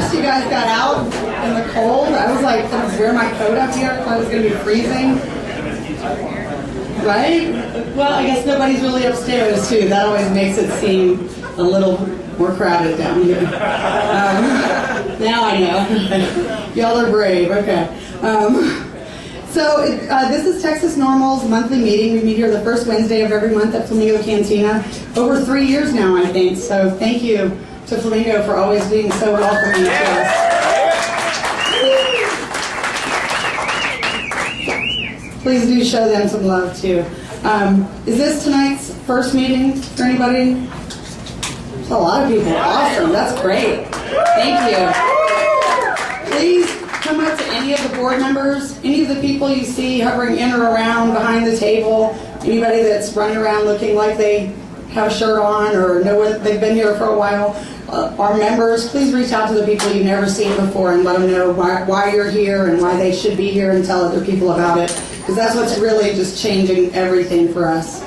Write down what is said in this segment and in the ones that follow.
fast you guys got out in the cold. I was like, I was wearing my coat up here. I thought I was going to be freezing. Right? Well, I guess nobody's really upstairs, too. That always makes it seem a little more crowded down here. Now I know. Y'all are brave. Okay. So this is TXNORML's monthly meeting. We meet here the first Wednesday of every month at Flamingo Cantina. Over 3 years now, I think. So thank you to Flamingo for always being so welcoming to us. Please do show them some love, too. Is this tonight's first meeting for anybody? There's a lot of people. Awesome. That's great. Thank you. Please come up to any of the board members, any of the people you see hovering in or around behind the table, anybody that's running around looking like they have a shirt on or know that they've been here for a while. Our members, please reach out to the people you've never seen before and let them know why you're here and why they should be here and tell other people about it, because that's what's really just changing everything for us.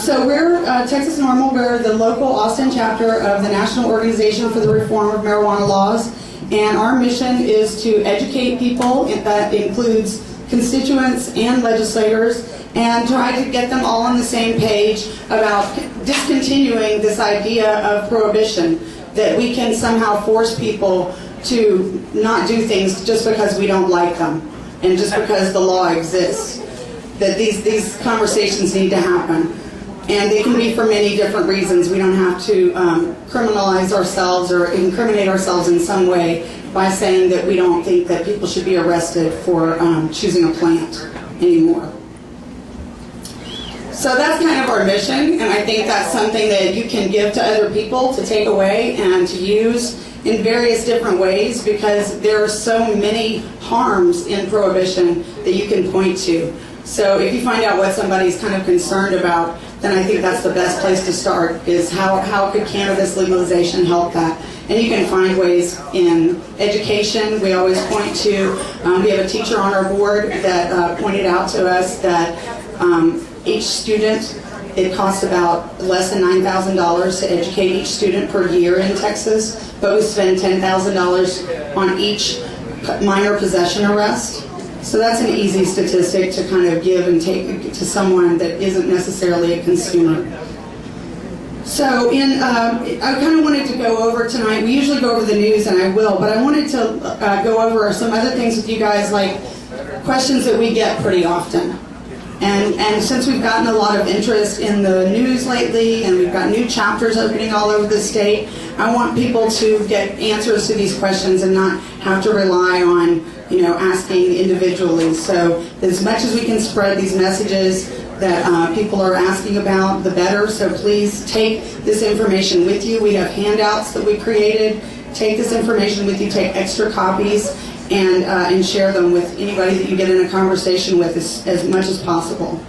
So we're TXNORML. We're the local Austin chapter of the National Organization for the Reform of Marijuana Laws, and our mission is to educate people, that includes constituents and legislators, and try to get them all on the same page about discontinuing this idea of prohibition, that we can somehow force people to not do things just because we don't like them and just because the law exists. That these conversations need to happen. And they can be for many different reasons. We don't have to criminalize ourselves or incriminate ourselves in some way by saying that we don't think that people should be arrested for choosing a plant anymore. So that's kind of our mission, and I think that's something that you can give to other people to take away and to use in various different ways, because there are so many harms in prohibition that you can point to. So if you find out what somebody's kind of concerned about, then I think that's the best place to start, is how could cannabis legalization help that? And you can find ways in education. We always point to, we have a teacher on our board that pointed out to us that each student, it costs about less than $9,000 to educate each student per year in Texas, but we spend $10,000 on each minor possession arrest. So that's an easy statistic to kind of give and take to someone that isn't necessarily a consumer. So I kind of wanted to go over tonight, we usually go over the news, and I will, but I wanted to go over some other things with you guys, like questions that we get pretty often. And since we've gotten a lot of interest in the news lately, and we've got new chapters opening all over the state, I want people to get answers to these questions and not have to rely on, asking individually. So as much as we can spread these messages that people are asking about, the better. So please take this information with you. We have handouts that we created. Take this information with you. Take extra copies and share them with anybody that you get in a conversation with as much as possible.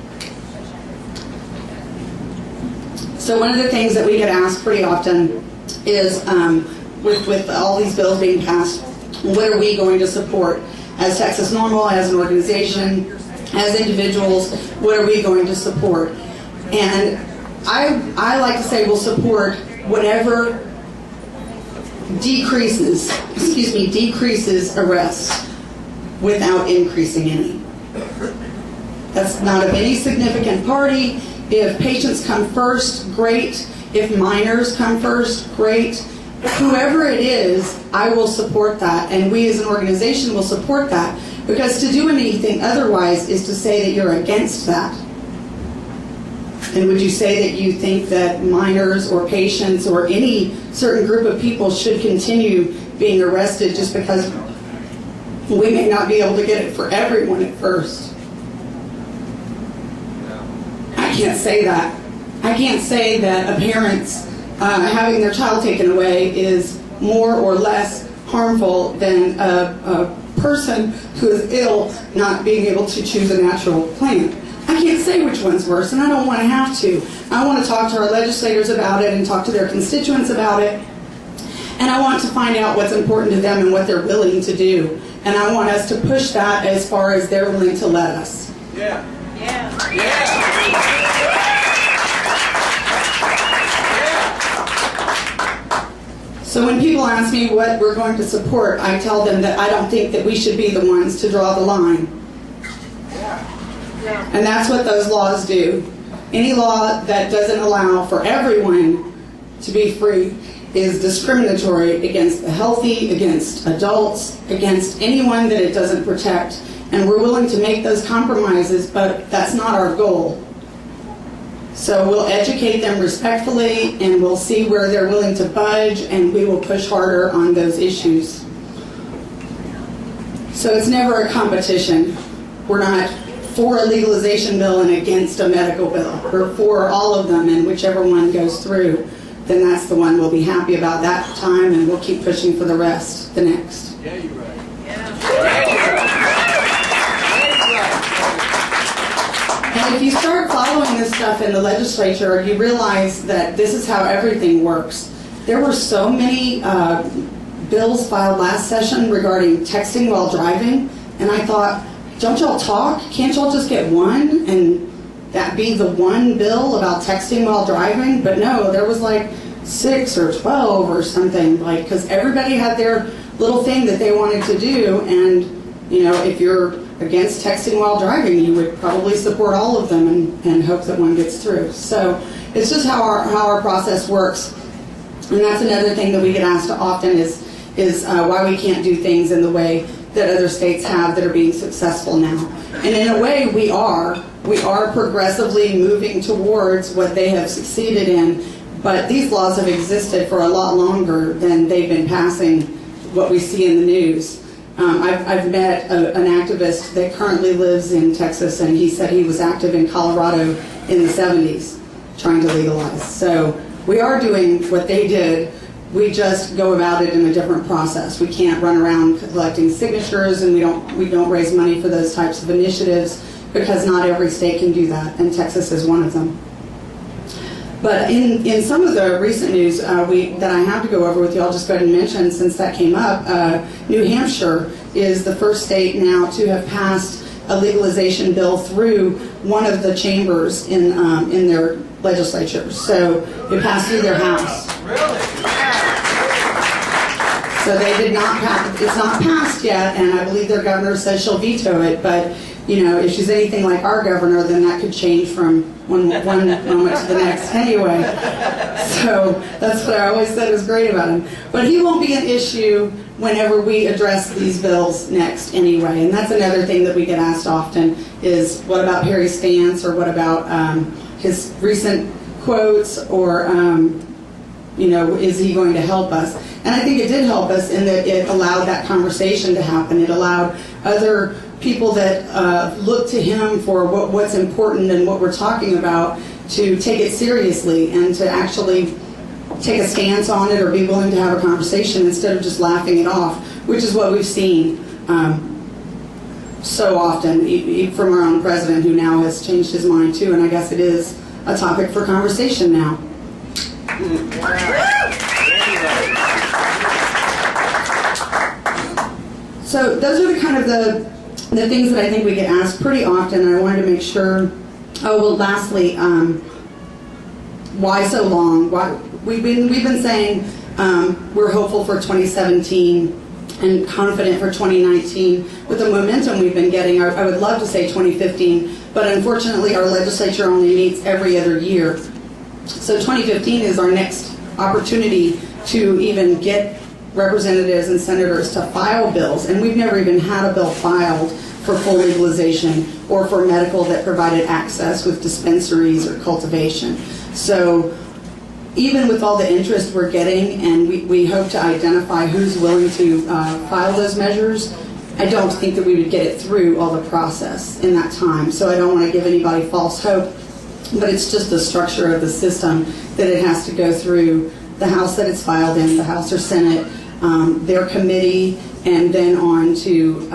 So one of the things that we get asked pretty often is, with all these bills being passed, what are we going to support? As TXNORML, as an organization, as individuals, what are we going to support? And I like to say we'll support whatever decreases arrests without increasing any. That's not of any significant party. If patients come first, great. If minors come first, great. Whoever it is, I will support that, and we as an organization will support that, because to do anything otherwise is to say that you're against that. And would you say that you think that minors or patients or any certain group of people should continue being arrested just because we may not be able to get it for everyone at first? I can't say that. I can't say that a parent's having their child taken away is more or less harmful than a person who is ill not being able to choose a natural plant. I can't say which one's worse, and I don't want to have to. I want to talk to our legislators about it and talk to their constituents about it. And I want to find out what's important to them and what they're willing to do. And I want us to push that as far as they're willing to let us. Yeah. Yeah. Yeah. So when people ask me what we're going to support, I tell them that I don't think that we should be the ones to draw the line. And that's what those laws do. Any law that doesn't allow for everyone to be free is discriminatory against the healthy, against adults, against anyone that it doesn't protect. And we're willing to make those compromises, but that's not our goal. So we'll educate them respectfully, and we'll see where they're willing to budge, and we will push harder on those issues. So it's never a competition. We're not for a legalization bill and against a medical bill. We're for all of them, and whichever one goes through, then that's the one we'll be happy about that time, and we'll keep pushing for the rest the next. Yeah, you're right. Yeah. And if you start following this stuff in the legislature, you realize that this is how everything works. There were so many bills filed last session regarding texting while driving, and I thought, don't y'all talk? Can't y'all just get one and that be the one bill about texting while driving? But no, there was like 6 or 12 or something, like, because everybody had their little thing that they wanted to do, and you know, if you're against texting while driving, you would probably support all of them and hope that one gets through. So it's just how our process works. And that's another thing that we get asked often is why we can't do things in the way that other states have that are being successful now. And in a way, we are progressively moving towards what they have succeeded in, but these laws have existed for a lot longer than they've been passing what we see in the news. I've met an activist that currently lives in Texas, and he said he was active in Colorado in the 70s trying to legalize. So we are doing what they did. We just go about it in a different process. We can't run around collecting signatures, and we don't raise money for those types of initiatives because not every state can do that, and Texas is one of them. But in some of the recent news that I have to go over with you, I'll just go ahead and mention, since that came up, New Hampshire is the first state now to have passed a legalization bill through one of the chambers in their legislature. So it passed through their house. Really? So they did not pass, it's not passed yet, and I believe their governor says she'll veto it, but you know, if she's anything like our governor, then that could change from one moment to the next anyway. So that's what I always said was great about him. But he won't be an issue whenever we address these bills next anyway. And that's another thing that we get asked often is, what about Harry's stance, or what about his recent quotes, or you know, is he going to help us? And I think it did help us in that it allowed that conversation to happen. It allowed other people that look to him for what's important and what we're talking about to take it seriously and to actually take a stance on it or be willing to have a conversation instead of just laughing it off, which is what we've seen so often from our own president, who now has changed his mind too, and I guess it is a topic for conversation now. So those are the kind of the things that I think we get asked pretty often, and I wanted to make sure. Oh, well, lastly, why so long? Why, we've been saying we're hopeful for 2017 and confident for 2019. With the momentum we've been getting, I would love to say 2015, but unfortunately our legislature only meets every other year. So 2015 is our next opportunity to even get representatives and senators to file bills, and we've never even had a bill filed for full legalization or for medical that provided access with dispensaries or cultivation. So even with all the interest we're getting, and we hope to identify who's willing to file those measures, I don't think that we would get it through all the process in that time. So I don't want to give anybody false hope, but it's just the structure of the system that it has to go through the House that it's filed in, the House or Senate, their committee, and then on to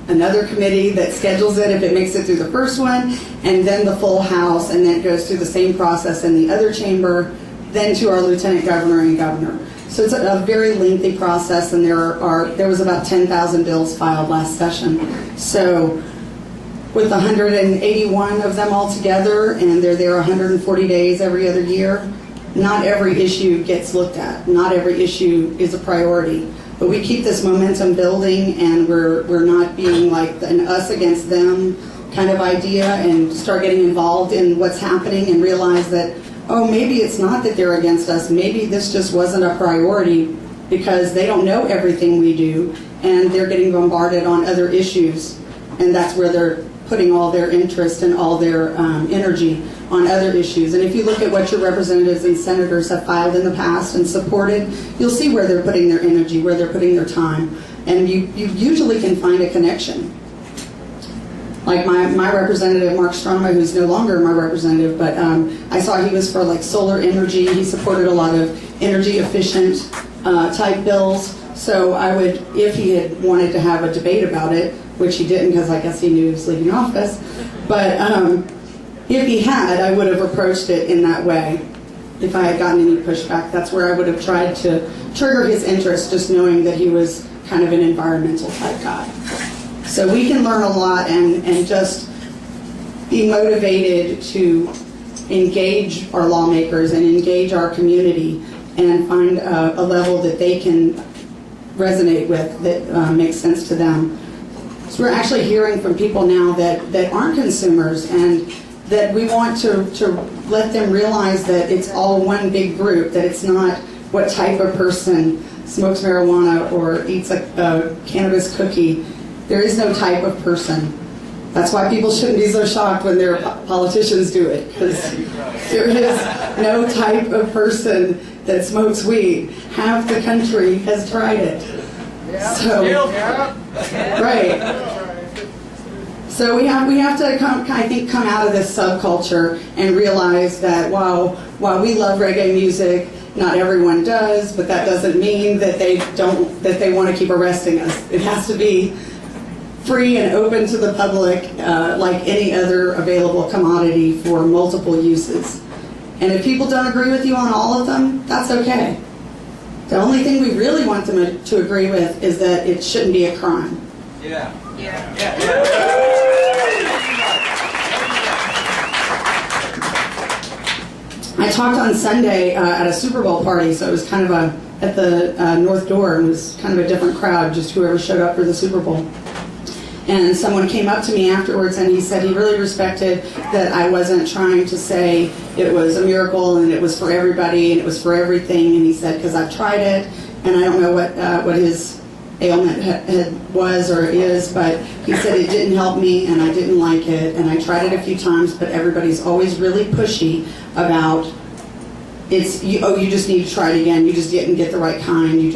another committee that schedules it if it makes it through the first one, and then the full House, and then it goes through the same process in the other chamber, then to our lieutenant governor and governor. So it's a very lengthy process, and there was about 10,000 bills filed last session. So with 181 of them all together, and they're there 140 days every other year, not every issue gets looked at. Not every issue is a priority. But we keep this momentum building, and we're not being like an us against them kind of idea, and start getting involved in what's happening and realize that, oh, maybe it's not that they're against us. Maybe this just wasn't a priority because they don't know everything we do, and they're getting bombarded on other issues, and that's where they're putting all their interest and all their energy on other issues. And if you look at what your representatives and senators have filed in the past and supported, you'll see where they're putting their energy, where they're putting their time, and you usually can find a connection. Like my representative, Mark Strama, who's no longer my representative, but I saw he was for like solar energy. He supported a lot of energy efficient type bills. So I would, if he had wanted to have a debate about it, which he didn't because I guess he knew he was leaving office, but if he had, I would have approached it in that way. If I had gotten any pushback, that's where I would have tried to trigger his interest, just knowing that he was kind of an environmental type guy. So we can learn a lot and just be motivated to engage our lawmakers and engage our community and find a level that they can resonate with, that makes sense to them. So we're actually hearing from people now that aren't consumers, and that we want to let them realize that it's all one big group, that it's not what type of person smokes marijuana or eats a cannabis cookie. There is no type of person. That's why people shouldn't be so shocked when their politicians do it, because there is no type of person that smokes weed. Half the country has tried it. So, right. So we have to come out of this subculture and realize that while we love reggae music, not everyone does, but that doesn't mean that they want to keep arresting us. It has to be free and open to the public, like any other available commodity for multiple uses. And if people don't agree with you on all of them, that's okay. The only thing we really want them to agree with is that it shouldn't be a crime. Yeah. I talked on Sunday at a Super Bowl party, so it was kind of at the North Door, and it was kind of a different crowd, just whoever showed up for the Super Bowl. And someone came up to me afterwards and he said he really respected that I wasn't trying to say it was a miracle and it was for everybody and it was for everything. And he said, because I've tried it and I don't know what his ailment was or is, but he said it didn't help me and I didn't like it. And I tried it a few times, but everybody's always really pushy about you just need to try it again. You just didn't get the right kind. You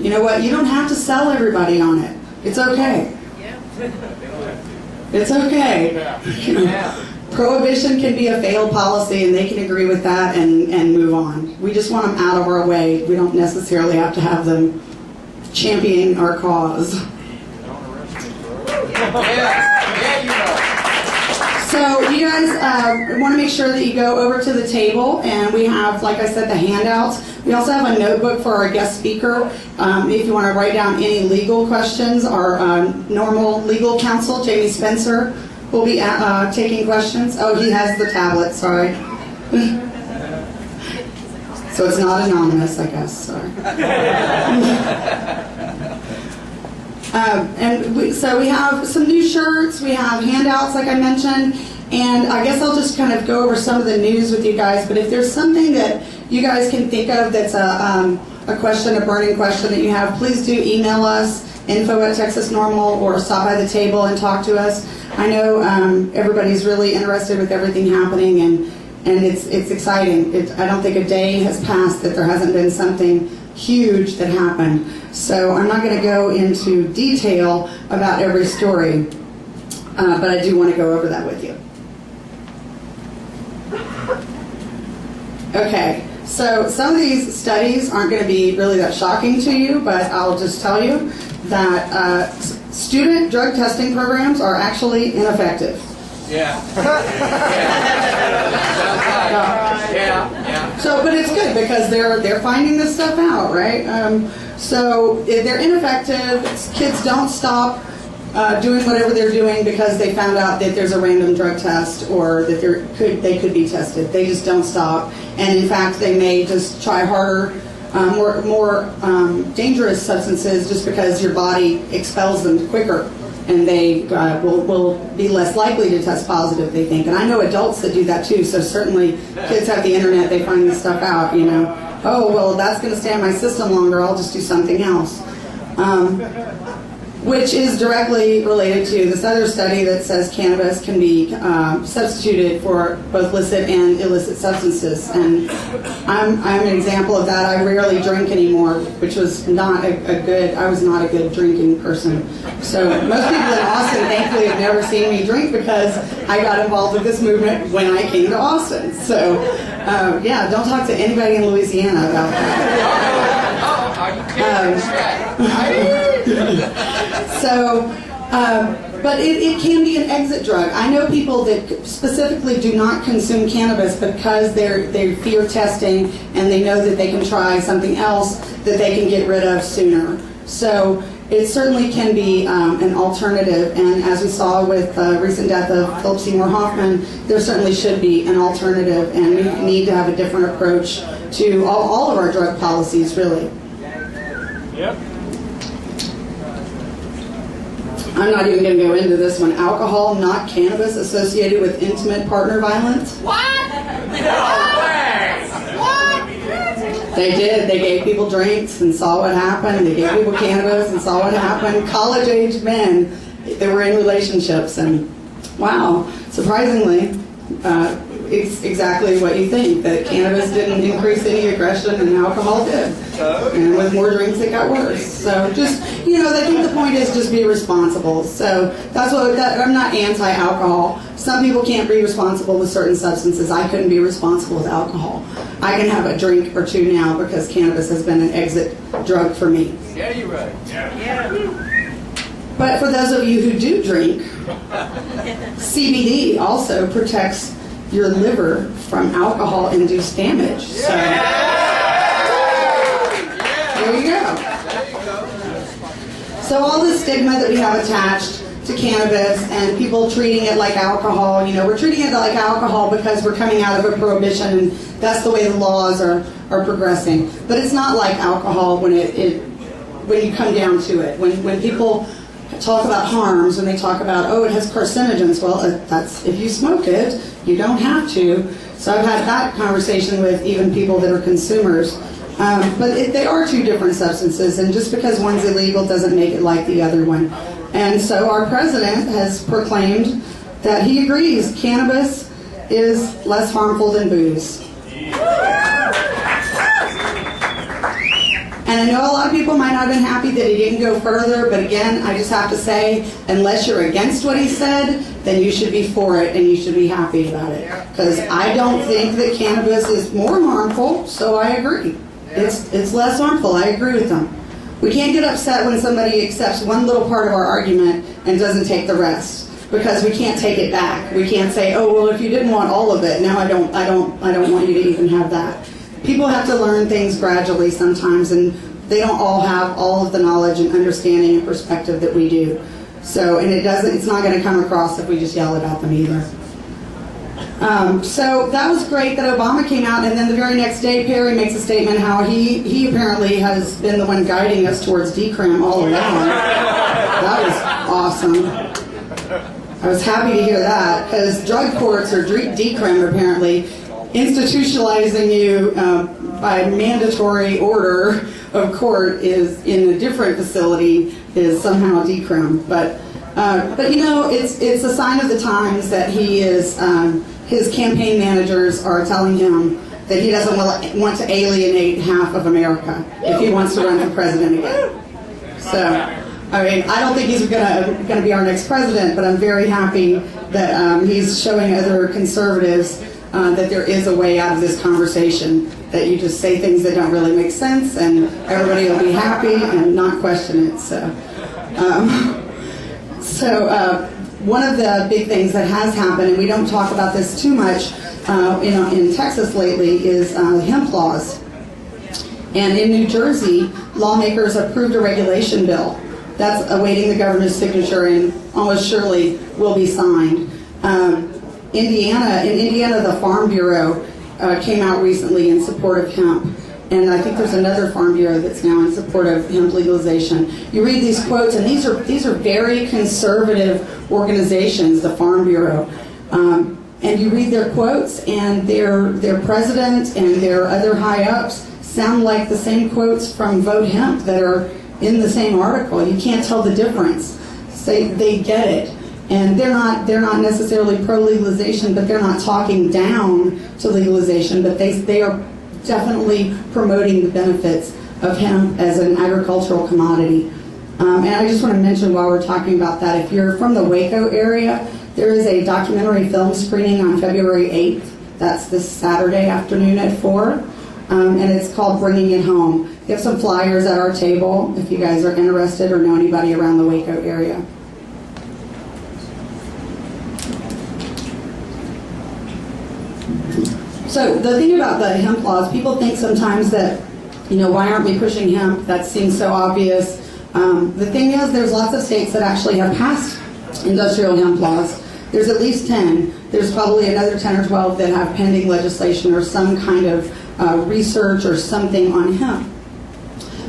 know what? You don't have to sell everybody on it. It's okay. It's okay. Prohibition can be a failed policy and they can agree with that and move on. We just want them out of our way. We don't necessarily have to have them championing our cause. So you guys want to make sure that you go over to the table, and we have, like I said, the handouts. We also have a notebook for our guest speaker. If you want to write down any legal questions, our NORML legal counsel, Jamie Spencer, will be taking questions. Oh, he has the tablet, sorry. So it's not anonymous, I guess, sorry. So we have some new shirts, we have handouts like I mentioned, and I guess I'll just kind of go over some of the news with you guys, but if there's something that you guys can think of that's a question, a burning question that you have, please do email us, info@TXNORML, or stop by the table and talk to us. I know everybody's really interested with everything happening, and it's exciting. I don't think a day has passed that there hasn't been something huge that happened. So I'm not going to go into detail about every story, but I do want to go over that with you. Okay, so some of these studies aren't going to be really that shocking to you, but I'll just tell you that student drug testing programs are actually ineffective. Yeah. So, but it's good because they're finding this stuff out, right? So if they're ineffective, kids don't stop doing whatever they're doing because they found out that there's a random drug test or that they could be tested. They just don't stop. And in fact, they may just try harder, more dangerous substances just because your body expels them quicker. And they will be less likely to test positive, they think. And I know adults that do that too, so certainly kids have the internet, they find this stuff out, you know. Oh, well, that's going to stay in my system longer, I'll just do something else. Which is directly related to this other study that says cannabis can be substituted for both licit and illicit substances. And I'm an example of that. I rarely drink anymore, which was not I was not a good drinking person. So most people in Austin, thankfully, have never seen me drink because I got involved with this movement when I came to Austin. So yeah, don't talk to anybody in Louisiana about that. But it can be an exit drug. I know people that specifically do not consume cannabis because they fear testing and they know that they can try something else that they can get rid of sooner. So it certainly can be an alternative, and as we saw with the recent death of Philip Seymour Hoffman, there certainly should be an alternative, and we need to have a different approach to all of our drug policies, really. Yep. I'm not even going to go into this one. Alcohol, not cannabis, associated with intimate partner violence. What? No way! What? They did. They gave people drinks and saw what happened. They gave people cannabis and saw what happened. College-age men that were in relationships, and wow, surprisingly, it's exactly what you think, that cannabis didn't increase any aggression and alcohol did. And with more drinks, it got worse. So just, you know, I think the point is just be responsible. So that's what, I'm not anti-alcohol. Some people can't be responsible with certain substances. I couldn't be responsible with alcohol. I can have a drink or two now because cannabis has been an exit drug for me. Yeah, you're right. Yeah. But for those of you who do drink, CBD also protects your liver from alcohol-induced damage. So there you go. So all this stigma that we have attached to cannabis and people treating it like alcohol, you know, we're treating it like alcohol because we're coming out of a prohibition and that's the way the laws are progressing. But it's not like alcohol when when you come down to it. When people talk about harms, when they talk about, oh, it has carcinogens, well, that's if you smoke it, you don't have to. So I've had that conversation with even people that are consumers. But they are two different substances, and just because one's illegal doesn't make it like the other one. And so our president has proclaimed that he agrees cannabis is less harmful than booze. And I know a lot of people might not have been happy that he didn't go further, but again, I just have to say, unless you're against what he said, then you should be for it and you should be happy about it. Because I don't think that cannabis is more harmful, so I agree. It's less harmful, I agree with them. We can't get upset when somebody accepts one little part of our argument and doesn't take the rest, because we can't take it back. We can't say, oh, well, if you didn't want all of it, now I don't want you to even have that. People have to learn things gradually sometimes, and they don't all have all of the knowledge and understanding and perspective that we do. So, and it's not going to come across if we just yell it at them either. So that was great that Obama came out, and then the very next day, Perry makes a statement how he apparently has been the one guiding us towards decrim all along. That was awesome. I was happy to hear that, because drug courts or decrim apparently institutionalizing you by mandatory order of court is in a different facility is somehow decrim. But you know, it's a sign of the times that he is. His campaign managers are telling him that he doesn't want to alienate half of America if he wants to run for president again. So, I mean, I don't think he's going to be our next president, but I'm very happy that he's showing other conservatives that there is a way out of this conversation, that you just say things that don't really make sense and everybody will be happy and not question it. So, one of the big things that has happened, and we don't talk about this too much in Texas lately, is hemp laws. And in New Jersey, lawmakers approved a regulation bill that's awaiting the governor's signature and almost surely will be signed. In Indiana, the Farm Bureau came out recently in support of hemp. And I think there's another farm bureau that's now in support of hemp legalization. You read these quotes, and these are very conservative organizations, the Farm Bureau. And you read their quotes, and their president and their other high-ups sound like the same quotes from Vote Hemp that are in the same article. You can't tell the difference. So they get it. And they're not necessarily pro-legalization, but they're not talking down to legalization, but they are definitely promoting the benefits of hemp as an agricultural commodity. And I just want to mention while we're talking about that, if you're from the Waco area, there is a documentary film screening on February 8th. That's this Saturday afternoon at 4. And it's called Bringing It Home. We have some flyers at our table if you guys are interested or know anybody around the Waco area. So the thing about the hemp laws, people think sometimes that, why aren't we pushing hemp? That seems so obvious. The thing is, there's lots of states that actually have passed industrial hemp laws. There's at least 10. There's probably another 10 or 12 that have pending legislation or some kind of research or something on hemp.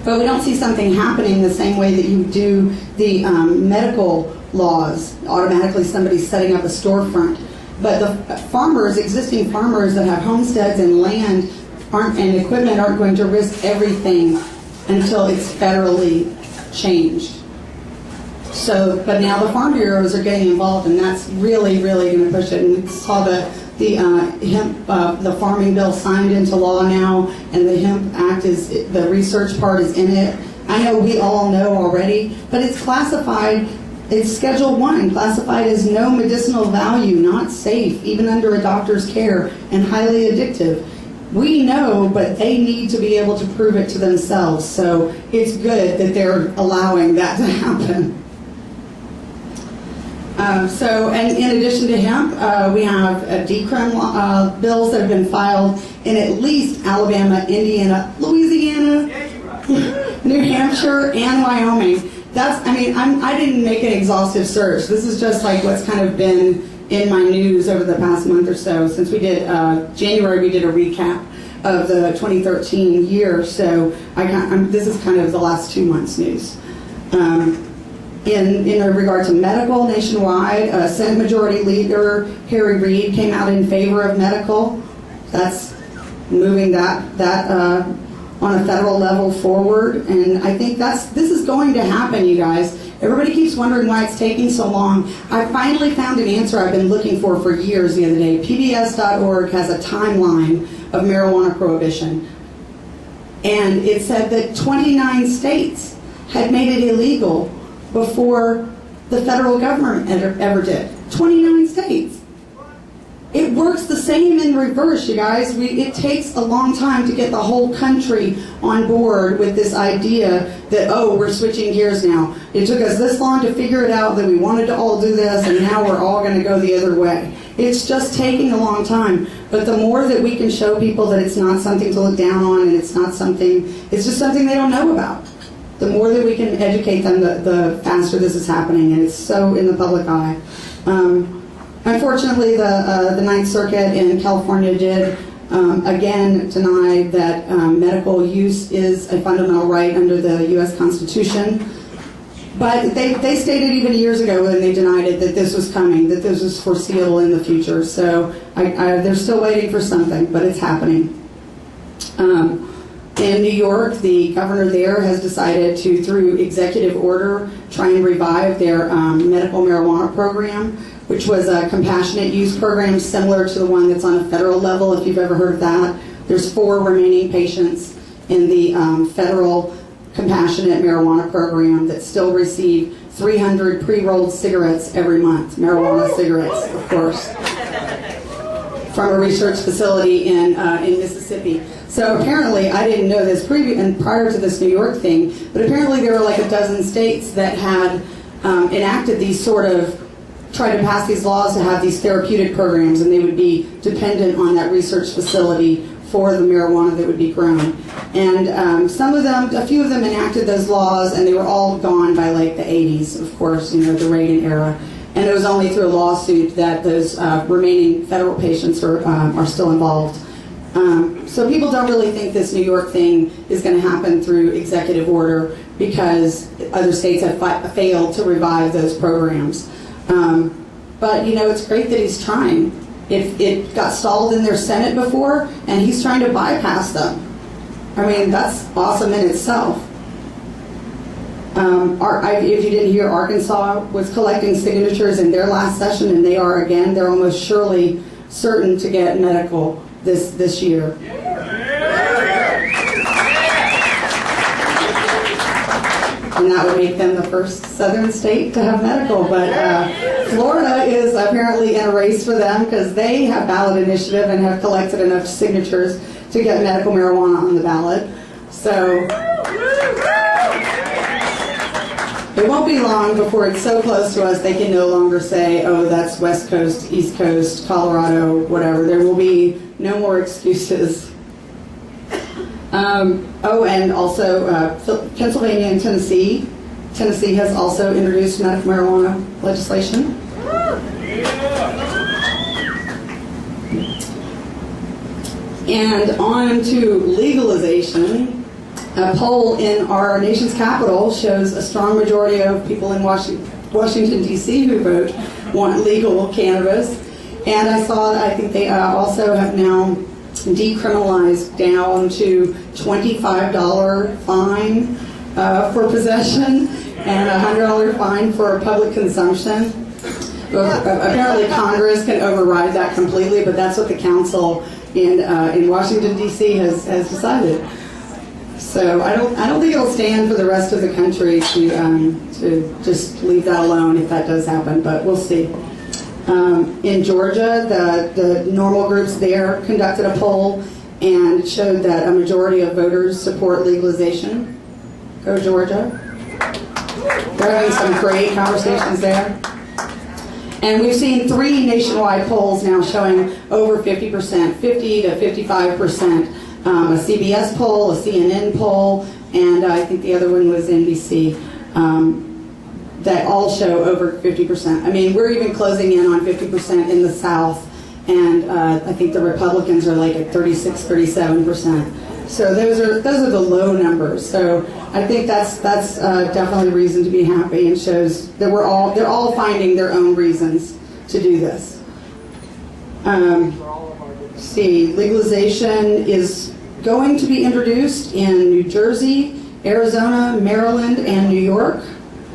But we don't see something happening the same way that you do the medical laws. Automatically somebody's setting up a storefront. But the farmers, existing farmers that have homesteads and land and equipment aren't going to risk everything until it's federally changed. So, but now the farm bureaus are getting involved, and that's really, really going to push it. And we saw the farming bill signed into law now, and the Hemp Act the research part is in it. I know we all know already, but it's classified. It's Schedule 1, classified as no medicinal value, not safe, even under a doctor's care, and highly addictive. We know, but they need to be able to prove it to themselves. So it's good that they're allowing that to happen. And in addition to hemp, we have decrim bills that have been filed in at least Alabama, Indiana, Louisiana, New Hampshire, and Wyoming. I didn't make an exhaustive search. This is just like what's kind of been in my news over the past month or so. Since we did January, we did a recap of the 2013 year. So this is kind of the last 2 months' news. In regard to medical nationwide, Senate Majority Leader Harry Reid came out in favor of medical. That's moving that on a federal level forward, and I think this is going to happen, you guys. Everybody keeps wondering why it's taking so long. I finally found an answer I've been looking for years the other day. PBS.org has a timeline of marijuana prohibition, and it said that 29 states had made it illegal before the federal government ever did. 29 states. It works the same in reverse, you guys. It takes a long time to get the whole country on board with this idea that, we're switching gears now. It took us this long to figure it out that we wanted to all do this, and now we're all going to go the other way. It's just taking a long time. But the more that we can show people that it's not something to look down on, and it's just something they don't know about. The more that we can educate them, the faster this is happening, and it's so in the public eye. Unfortunately, the Ninth Circuit in California did again deny that medical use is a fundamental right under the U.S. Constitution. But they stated even years ago when they denied it that this was coming, that this was foreseeable in the future. So they're still waiting for something, but it's happening. In New York, the governor there has decided to, through executive order, try and revive their medical marijuana program, which was a compassionate use program similar to the one that's on a federal level, if you've ever heard of that. There's 4 remaining patients in the federal compassionate marijuana program that still receive 300 pre-rolled cigarettes every month, marijuana cigarettes, of course, from a research facility in Mississippi. So apparently, I didn't know this prior to this New York thing, but apparently there were like a dozen states that had enacted these tried to pass these laws to have these therapeutic programs, and they would be dependent on that research facility for the marijuana that would be grown. And a few of them enacted those laws, and they were all gone by like the 80s, of course, you know, the Reagan era. And it was only through a lawsuit that those remaining federal patients are still involved. So people don't really think this New York thing is going to happen through executive order because other states have failed to revive those programs. But, you know, it's great that he's trying. It got stalled in their Senate before, and he's trying to bypass them. I mean, that's awesome in itself. If you didn't hear, Arkansas was collecting signatures in their last session, and they are again. They're almost surely certain to get medical this year. And that would make them the first southern state to have medical. But Florida is apparently in a race for them because they have ballot initiative and have collected enough signatures to get medical marijuana on the ballot. So it won't be long before it's so close to us they can no longer say, oh, that's West Coast, East Coast, Colorado, whatever. There will be no more excuses. And also Pennsylvania and Tennessee. Tennessee has also introduced medical marijuana legislation. And on to legalization. A poll in our nation's capital shows a strong majority of people in Washington, D.C. who vote want legal cannabis. And I think they also have now decriminalized down to $25 fine for possession and a $100 fine for public consumption. Apparently Congress can override that completely, but that's what the council in Washington, D.C. has decided. So I don't think it'll stand for the rest of the country to just leave that alone if that does happen, but we'll see. In Georgia, the NORML groups there conducted a poll and showed that a majority of voters support legalization. Go Georgia. They're having some great conversations there. And we've seen 3 nationwide polls now showing over 50%, 50 to 55%. A CBS poll, a CNN poll, and I think the other one was NBC. That all show over 50%. I mean, we're even closing in on 50% in the South, and I think the Republicans are like at 36, 37%. So those are the low numbers. So I think that's definitely reason to be happy, and shows that they're all finding their own reasons to do this. Let's see, legalization is going to be introduced in New Jersey, Arizona, Maryland, and New York.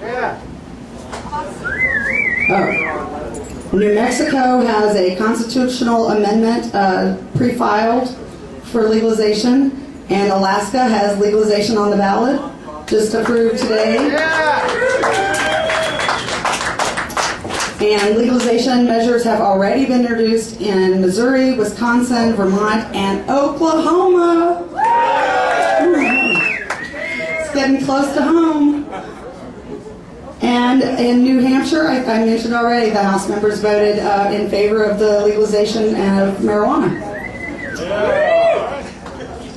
Yeah. New Mexico has a constitutional amendment pre-filed for legalization, and Alaska has legalization on the ballot, just approved today. And legalization measures have already been introduced in Missouri, Wisconsin, Vermont, and Oklahoma. It's getting close to home. And in New Hampshire, I mentioned already, the House members voted in favor of the legalization of marijuana.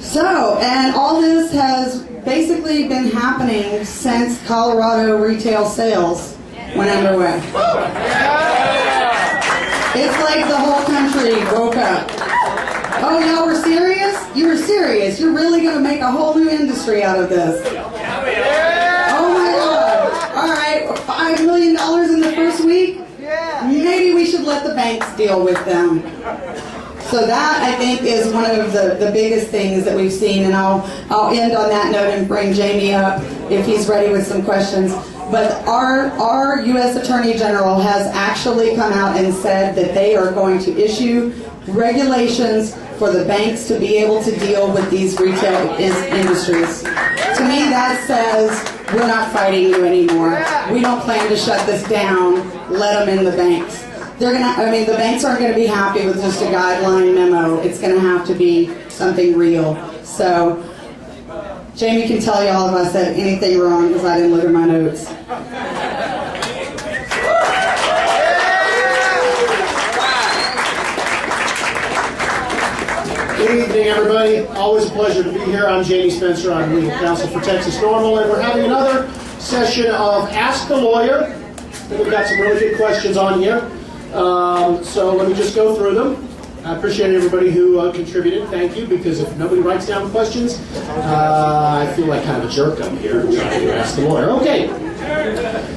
So, and all this has basically been happening since Colorado retail sales went underway. It's like the whole country woke up. Oh, y'all were serious? You were serious? You're really going to make a whole new industry out of this? Oh my God. All right, $5 million in the first week? Maybe we should let the banks deal with them. So that, I think, is one of the biggest things that we've seen, and I'll end on that note and bring Jamie up if he's ready with some questions. But our U.S. Attorney General has actually come out and said that they are going to issue regulations for the banks to be able to deal with these retail industries. To me, that says we're not fighting you anymore. We don't plan to shut this down. Let them in the banks. The banks aren't going to be happy with just a guideline memo. It's going to have to be something real. So, Jamie can tell y'all if I said anything wrong because I didn't look at my notes. Good evening, everybody. Always a pleasure to be here. I'm Jamie Spencer. I'm legal counsel for TXNORML, and we're having another session of Ask the Lawyer. And we've got some really good questions on here. So let me just go through them. I appreciate everybody who contributed. Thank you, because if nobody writes down questions, I feel like kind of a jerk up here trying to ask the lawyer. Okay.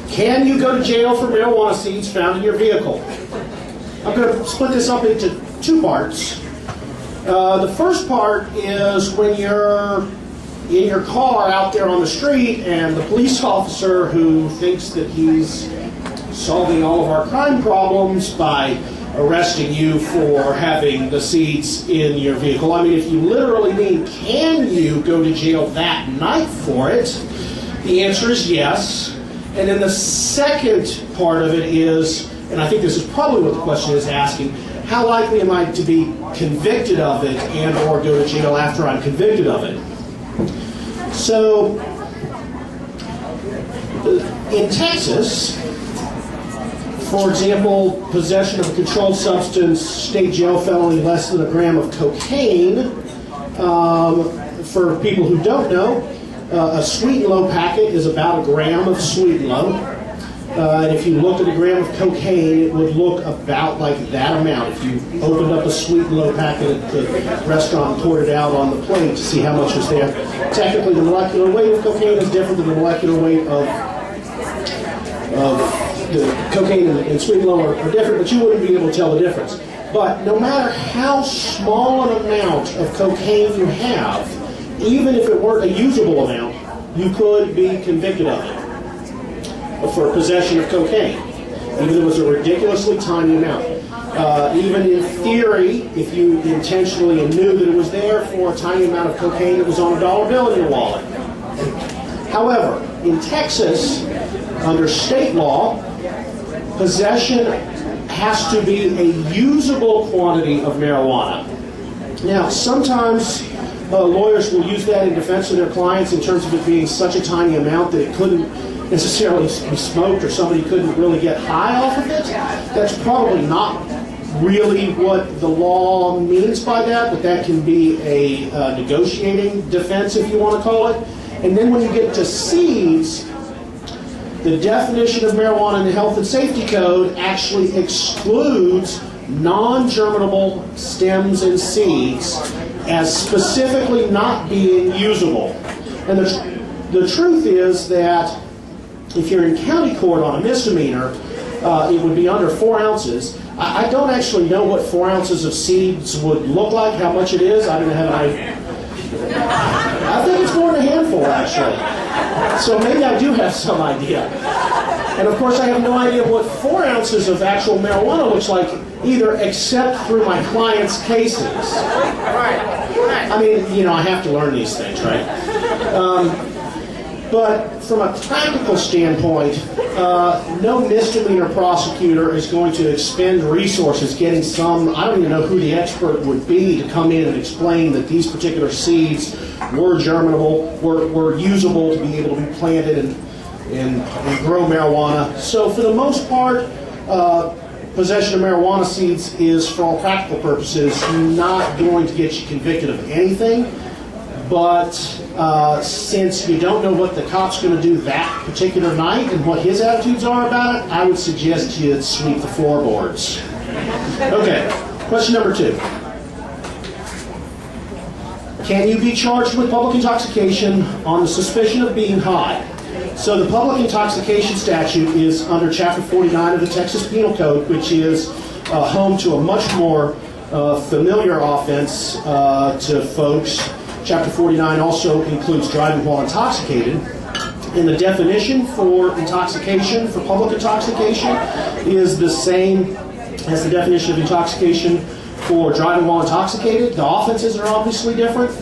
Can you go to jail for marijuana seeds found in your vehicle? I'm going to split this up into two parts. The first part is when you're in your car out there on the street and the police officer who thinks that he's solving all of our crime problems by arresting you for having the seeds in your vehicle. I mean, if you literally mean, can you go to jail that night for it? The answer is yes. And then the second part of it is, and I think this is probably what the question is asking, how likely am I to be convicted of it and or go to jail after I'm convicted of it? So, in Texas, for example, possession of a controlled substance, state jail felony less than a gram of cocaine. For people who don't know, a sweet and low packet is about a gram of sweet and low. And if you looked at a gram of cocaine, it would look about like that amount. If you opened up a sweet and low packet at the restaurant and poured it out on the plate to see how much was there. Technically, the molecular weight of cocaine is different than the molecular weight of the cocaine and sweet and low are different, but you wouldn't be able to tell the difference. But no matter how small an amount of cocaine you have, even if it weren't a usable amount, you could be convicted of it for possession of cocaine, even if it was a ridiculously tiny amount. Even in theory, if you intentionally knew that it was there for a tiny amount of cocaine that was on a dollar bill in your wallet. However, in Texas, under state law, possession has to be a usable quantity of marijuana. Now, sometimes lawyers will use that in defense of their clients in terms of it being such a tiny amount that it couldn't necessarily be smoked or somebody couldn't really get high off of it. That's probably not really what the law means by that, but that can be a negotiating defense, if you want to call it. And then when you get to seeds, the definition of marijuana in the Health and Safety Code actually excludes non-germinable stems and seeds as specifically not being usable. And the truth is that if you're in county court on a misdemeanor, it would be under 4 ounces. I don't actually know what 4 ounces of seeds would look like, how much it is. I don't have an idea. I think it's more than a handful, actually. So maybe I do have some idea. And of course, I have no idea what 4 ounces of actual marijuana looks like either, except through my clients' cases. I mean, you know, I have to learn these things, right? But from a practical standpoint, no misdemeanor prosecutor is going to expend resources getting some, I don't even know who the expert would be to come in and explain that these particular seeds were germinable, were usable to be able to be planted and grow marijuana. So for the most part, possession of marijuana seeds is, for all practical purposes, not going to get you convicted of anything. But since you don't know what the cop's going to do that particular night and what his attitudes are about it, I would suggest you sweep the floorboards. Okay, question number 2. Can you be charged with public intoxication on the suspicion of being high? So the public intoxication statute is under Chapter 49 of the Texas Penal Code, which is home to a much more familiar offense to folks. Chapter 49 also includes driving while intoxicated. And the definition for intoxication, for public intoxication, is the same as the definition of intoxication for driving while intoxicated. The offenses are obviously different.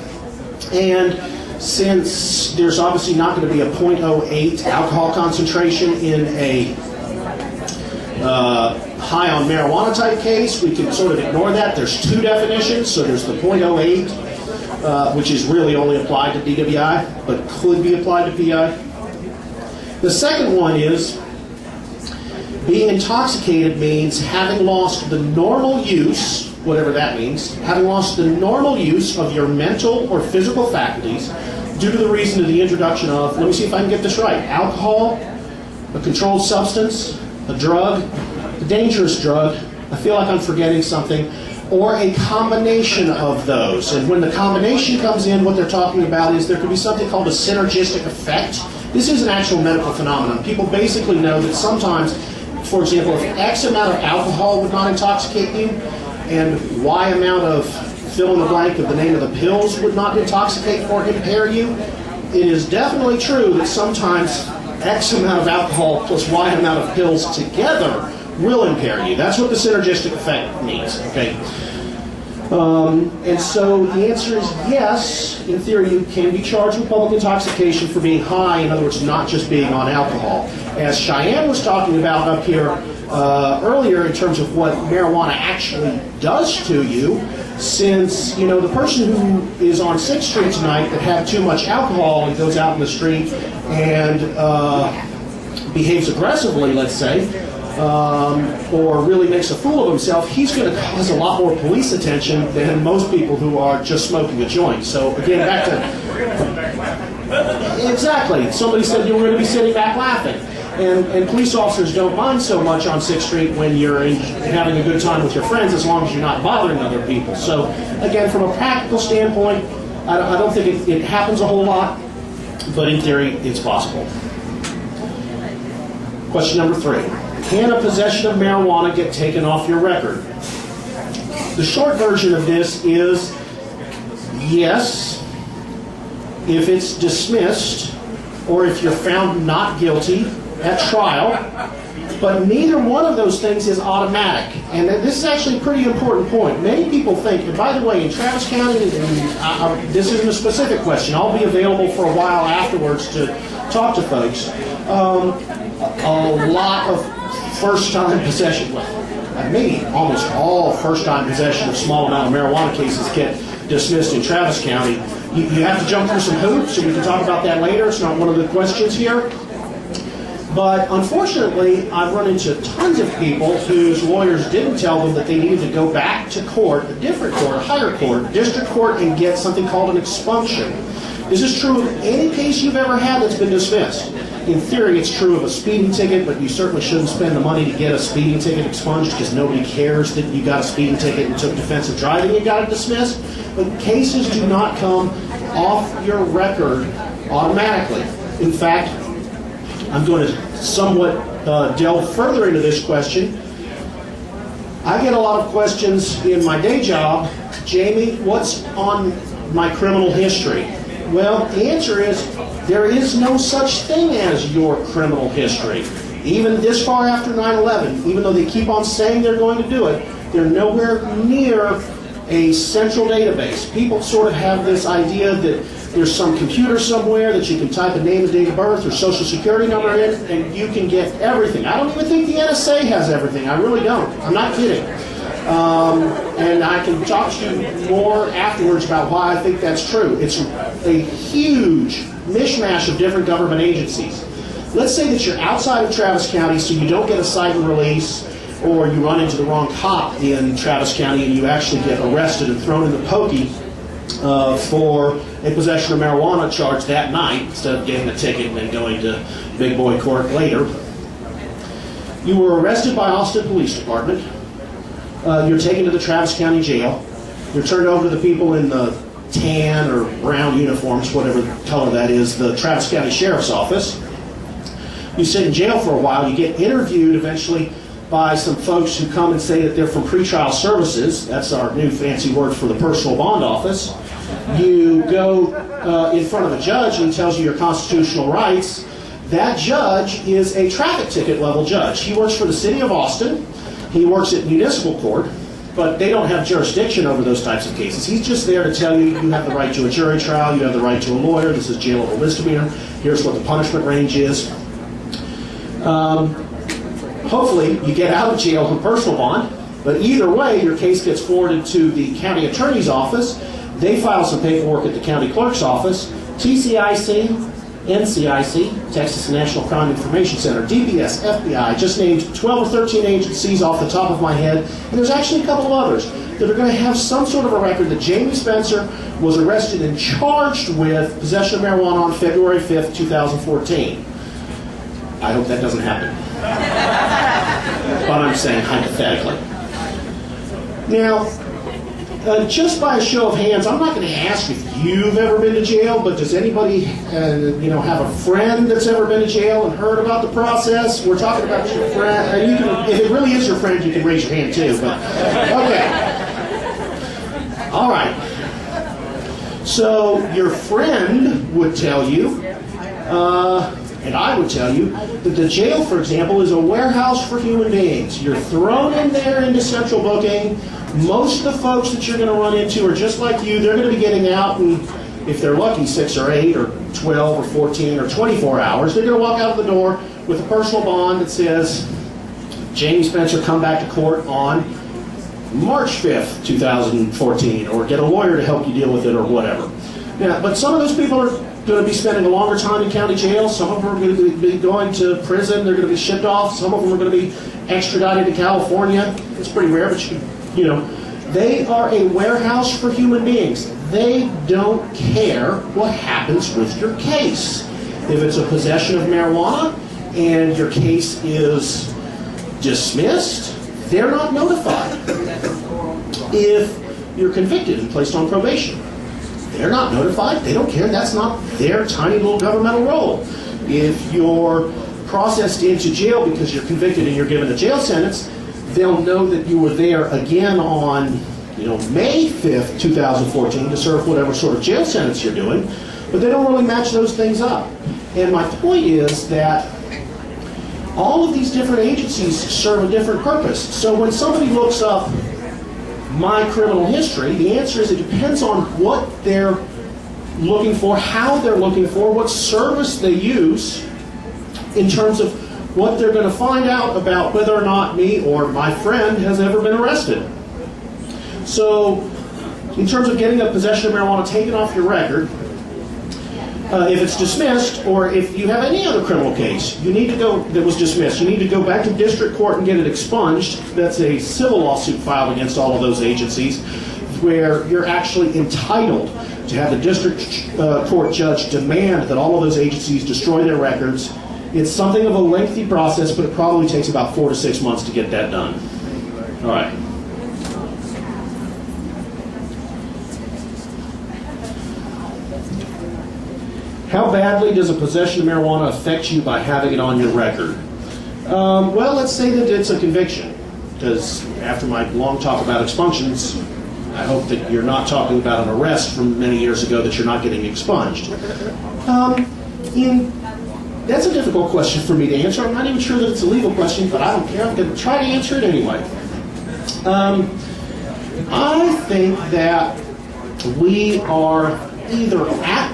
And since there's obviously not going to be a 0.08 alcohol concentration in a high on marijuana type case, we can sort of ignore that. There's 2 definitions. So there's the 0.08, which is really only applied to DWI, but could be applied to PI. The second one is being intoxicated means having lost the normal use whatever that means, having lost the normal use of your mental or physical faculties due to the reason of the introduction of, let me see if I can get this right, alcohol, a controlled substance, a drug, a dangerous drug, I feel like I'm forgetting something, or a combination of those. And when the combination comes in, what they're talking about is there could be something called a synergistic effect. This is an actual medical phenomenon. People basically know that sometimes, for example, if X amount of alcohol would not intoxicate you, and Y amount of fill in the blank of the name of the pills would not intoxicate or impair you, it is definitely true that sometimes X amount of alcohol plus Y amount of pills together will impair you. That's what the synergistic effect means. Okay. And so the answer is yes. In theory, you can be charged with public intoxication for being high. In other words, not just being on alcohol. As Cheyenne was talking about up here earlier in terms of what marijuana actually does to you, since, you know, the person who is on 6th Street tonight that had too much alcohol and goes out in the street and behaves aggressively, let's say, or really makes a fool of himself, he's going to cause a lot more police attention than most people who are just smoking a joint. So again, back to... Exactly. Somebody said you were going to be sitting back laughing. And police officers don't mind so much on 6th Street when you're having a good time with your friends, as long as you're not bothering other people. So again, from a practical standpoint, I don't think it happens a whole lot, but in theory, it's possible. Question number 3. Can a possession of marijuana get taken off your record? The short version of this is yes, if it's dismissed or if you're found not guilty at trial, but neither one of those things is automatic. And this is actually a pretty important point. Many people think, and by the way, in Travis County, and this isn't a specific question, I'll be available for a while afterwards to talk to folks, a lot of first-time possession, well, maybe almost all first-time possession of small amount of marijuana cases get dismissed in Travis County. You have to jump through some hoops, and we can talk about that later. It's not one of the questions here. But unfortunately, I've run into tons of people whose lawyers didn't tell them that they needed to go back to court, a different court, a higher court, district court, and get something called an expunction. This is true of any case you've ever had that's been dismissed. In theory, it's true of a speeding ticket, but you certainly shouldn't spend the money to get a speeding ticket expunged because nobody cares that you got a speeding ticket and took defensive driving and got it dismissed. But cases do not come off your record automatically. In fact, I'm going to somewhat delve further into this question. I get a lot of questions in my day job, Jamie, what's on my criminal history? Well, the answer is there is no such thing as your criminal history. Even this far after 9/11, even though they keep on saying they're going to do it, they're nowhere near a central database. People sort of have this idea that there's some computer somewhere that you can type a name and date of birth or social security number in, and you can get everything. I don't even think the NSA has everything. I really don't. I'm not kidding. And I can talk to you more afterwards about why I think that's true. It's a huge mishmash of different government agencies. Let's say that you're outside of Travis County, so you don't get a cite and release, or you run into the wrong cop in Travis County and you actually get arrested and thrown in the pokey for a possession of marijuana charge that night instead of getting a ticket and then going to big boy court later. You were arrested by Austin Police Department. You're taken to the Travis County Jail. You're turned over to the people in the tan or brown uniforms, whatever color that is, the Travis County Sheriff's Office. You sit in jail for a while. You get interviewed eventually by some folks who come and say that they're from pretrial services. That's our new fancy word for the personal bond office. You go in front of a judge and he tells you your constitutional rights. That judge is a traffic ticket level judge. He works for the city of Austin. He works at municipal court, but they don't have jurisdiction over those types of cases. He's just there to tell you you have the right to a jury trial, you have the right to a lawyer, this is jailable misdemeanor, here's what the punishment range is. Hopefully you get out of jail on personal bond, but either way your case gets forwarded to the county attorney's office. They file some paperwork at the county clerk's office. TCIC, NCIC, Texas National Crime Information Center, DPS, FBI, just named 12 or 13 agencies off the top of my head, and there's actually a couple of others. that are going to have some sort of a record that Jamie Spencer was arrested and charged with possession of marijuana on February 5th, 2014. I hope that doesn't happen. But I'm saying hypothetically. Now, just by a show of hands, I'm not going to ask if you've ever been to jail, but does anybody have a friend that's ever been to jail and heard about the process? We're talking about your friend. If it really is your friend, you can raise your hand too. But okay. All right. So your friend would tell you, and I would tell you, that the jail, for example, is a warehouse for human beings. You're thrown in there into central booking. Most of the folks that you're going to run into are just like you. They're going to be getting out in, if they're lucky, 6 or 8 or 12 or 14 or 24 hours. They're going to walk out of the door with a personal bond that says, Jamie Spencer, come back to court on March 5th, 2014, or get a lawyer to help you deal with it or whatever. Now, but some of those people are going to be spending a longer time in county jail. Some of them are going to be going to prison. They're going to be shipped off. Some of them are going to be extradited to California. It's pretty rare, but they are a warehouse for human beings. They don't care what happens with your case. If it's a possession of marijuana and your case is dismissed, they're not notified. If you're convicted and placed on probation, they're not notified. They don't care. That's not their tiny little governmental role. If you're processed into jail because you're convicted and you're given a jail sentence, they'll know that you were there again on, May 5th, 2014 to serve whatever sort of jail sentence you're doing, but they don't really match those things up. And my point is that all of these different agencies serve a different purpose. So when somebody looks up my criminal history, the answer is it depends on what they're looking for, how they're looking for, what service they use in terms of what they're going to find out about whether or not me or my friend has ever been arrested. So, in terms of getting a possession of marijuana taken off your record, if it's dismissed, or if you have any other criminal case that was dismissed, you need to go back to district court and get it expunged. That's a civil lawsuit filed against all of those agencies, where you're actually entitled to have the district court judge demand that all of those agencies destroy their records. It's something of a lengthy process, but it probably takes about 4 to 6 months to get that done. All right. How badly does a possession of marijuana affect you by having it on your record? Well, let's say that it's a conviction, because after my long talk about expunctions, I hope that you're not talking about an arrest from many years ago that you're not getting expunged. That's a difficult question for me to answer. I'm not even sure that it's a legal question, but I don't care. I'm going to try to answer it anyway. I think that we are either at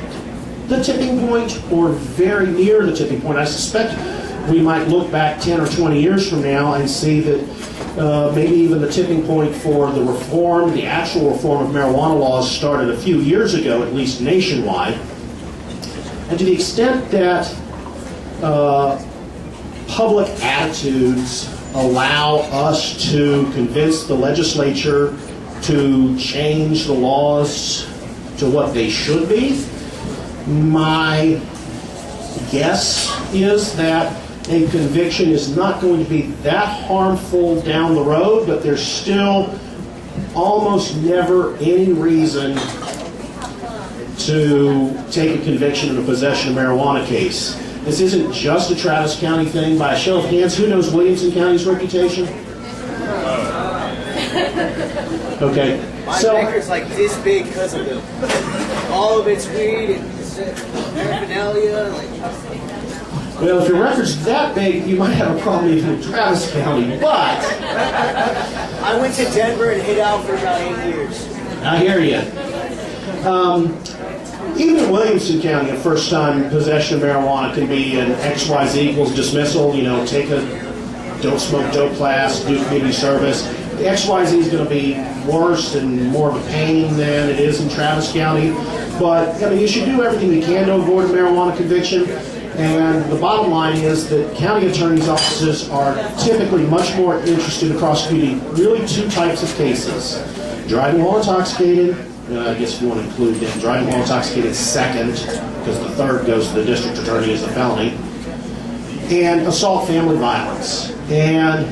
the tipping point or very near the tipping point. I suspect we might look back 10 or 20 years from now and see that maybe even the tipping point for the actual reform of marijuana laws started a few years ago, at least nationwide. And to the extent that public attitudes allow us to convince the legislature to change the laws to what they should be, my guess is that a conviction is not going to be that harmful down the road, but there's still almost never any reason to take a conviction in a possession of marijuana case. This isn't just a Travis County thing. By a show of hands, who knows Williamson County's reputation? Okay. My record's like this big because of all of it's weed and paraphernalia. Well, if your record's that big, you might have a problem even in Travis County, but I went to Denver and hid out for about 8 years. I hear you. Even in Williamson County, a first-time possession of marijuana can be an XYZ equals dismissal. Take a don't smoke dope class, do community service. The XYZ is going to be worse and more of a pain than it is in Travis County. But you should do everything you can to avoid a marijuana conviction. And the bottom line is that county attorneys' offices are typically much more interested in prosecuting really 2 types of cases. Driving while intoxicated, I guess if you want to include them, driving while intoxicated second, because the third goes to the district attorney as a felony, and assault family violence. And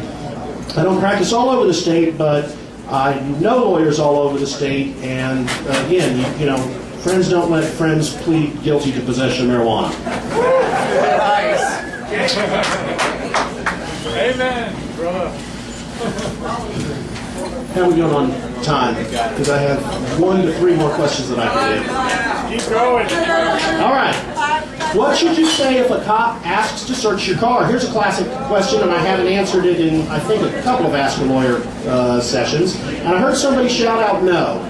I don't practice all over the state, but I know lawyers all over the state, and again, you know, friends don't let friends plead guilty to possession of marijuana. Amen, brother. How are we doing on time? Because I have 1 to 3 more questions that I can Keep going. do. All right. What should you say if a cop asks to search your car? Here's a classic question, and I haven't answered it in, I think, a couple of Ask a Lawyer sessions. And I heard somebody shout out no.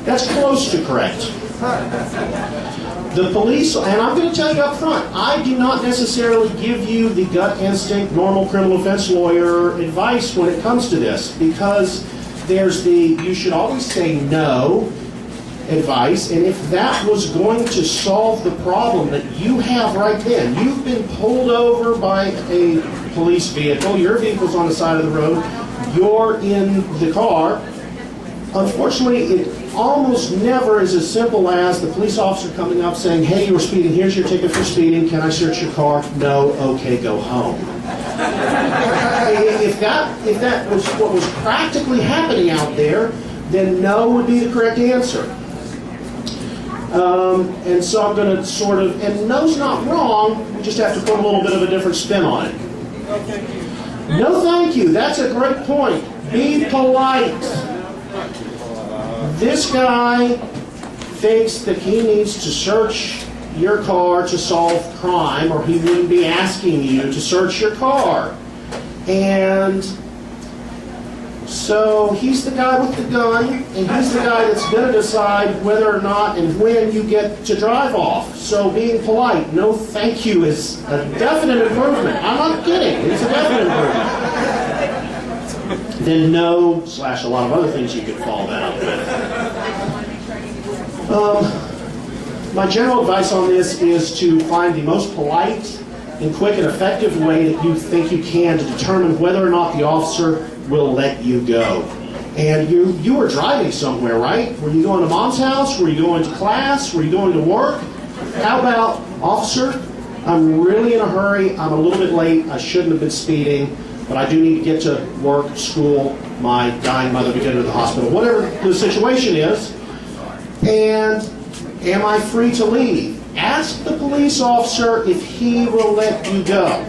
That's close to correct. The police, and I'm going to tell you up front, I do not necessarily give you the gut instinct, normal criminal defense lawyer advice when it comes to this, because there's the you should always say no advice, and if that was going to solve the problem that you have right then, you've been pulled over by a police vehicle, your vehicle's on the side of the road, you're in the car. Unfortunately, it almost never is as simple as the police officer coming up saying, hey, you were speeding, here's your ticket for speeding, can I search your car? No, okay, go home. If that was what was practically happening out there, then no would be the correct answer. And so I'm going to sort of, and no's not wrong, we just have to put a little bit of a different spin on it. No thank you, that's a great point. Be polite. This guy thinks that he needs to search your car to solve crime, or he wouldn't be asking you to search your car. And so he's the guy with the gun, and he's the guy that's going to decide whether or not and when you get to drive off. So being polite, no thank you, is a definite improvement. I'm not kidding, it's a definite improvement. Then no, / a lot of other things you could follow that up with. My general advice on this is to find the most polite and quick and effective way that you think you can to determine whether or not the officer will let you go. And you were driving somewhere, right? Were you going to mom's house? Were you going to class? Were you going to work? How about, officer, I'm really in a hurry, I'm a little bit late, I shouldn't have been speeding, but I do need to get to work, school, my dying mother to get her to the hospital, whatever the situation is. And am I free to leave? Ask the police officer if he will let you go.